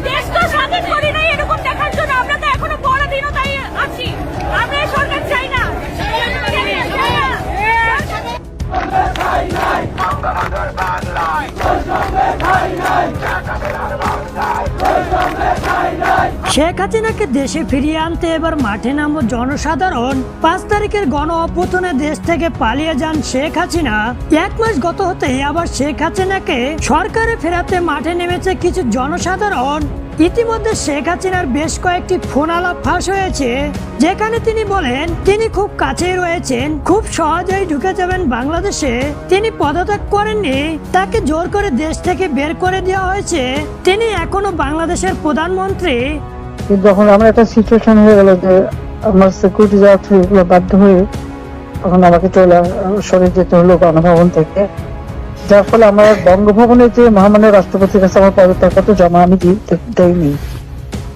দেশ তো স্বাধীন করি নাই এরকম দেখার জন্য। আমরা তো এখনো পরাধীন তাই আছি। আমরা এই সরকার চাই না। শেখ হাসিনাকে দেশে ফিরিয়ে আনতে এবার মাঠে নামো জনসাধারণ। 5 তারিখের গণ অভ্যুত্থানে দেশ থেকে পালিয়ে যান শেখ হাসিনা। 1 মাস গত হতেই আবার শেখ হাসিনাকে সরকারে ফেরাতে মাঠে নেমেছে কিছু জনসাধারণ। ইতিমধ্যে শেখ হাসিনার বেশ কয়েকটি ফোন আলাপ ফাঁস হয়েছে, যেখানে তিনি বলেন তিনি খুব কাছেই রয়েছেন, খুব সহজেই ঢুকে যাবেন বাংলাদেশে। তিনি পদত্যাগ করেননি, তাকে জোর করে দেশ থেকে বের করে দেওয়া হয়েছে। তিনি এখনো বাংলাদেশের প্রধানমন্ত্রী। কিন্তু যখন আমার একটা সিচুয়েশন হয়ে গেল যে আমার সিকিউরিটি যাওয়া এগুলো বাধ্য হয়ে তখন আমাকে সরে যেতে হলো গণভবন থেকে, যার ফলে আমার বঙ্গভবনে যে মহামান্য রাষ্ট্রপতির কাছে আমার পদত্যাগপত্র জমা আমি দেইনি,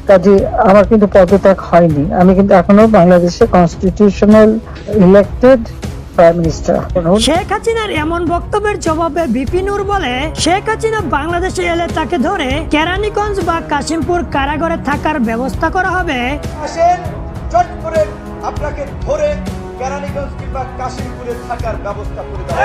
কাজে আমার কিন্তু পদত্যাগ হয়নি। আমি কিন্তু এখনো বাংলাদেশে constitutional elected prime minister. Sheikh হাসিনার এমন বক্তব্যের জবাবে বিপি নূর বলে, শেখ হাসিনা বাংলাদেশে এলে তাকে ধরে কেরানীগঞ্জ বা কাশিমপুর কারাগারে থাকার ব্যবস্থা করা হবে। আসেন চট করে আপনাকে ধরে কেরানীগঞ্জ কিংবা কাশিমপুরে থাকার ব্যবস্থা করে দেওয়া।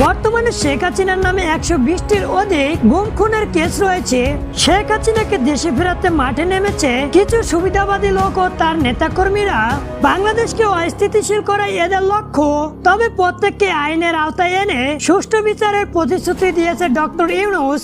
বর্তমানে শেখ হাসিনার নামে 120টির অধিক গুম খুনের কেস রয়েছে। শেখ হাসিনাকে দেশে ফেরাতে মাঠে নেমেছে কিছু সুবিধাবাদী লোক ও তার নেতাকর্মীরা। বাংলাদেশকে অস্থিতিশীল করাই এদের লক্ষ্য। তবে প্রত্যেককে আইনের আওতায় এনে সুষ্ঠু বিচারের প্রতিশ্রুতি দিয়েছে ডক্টর ইউনূস।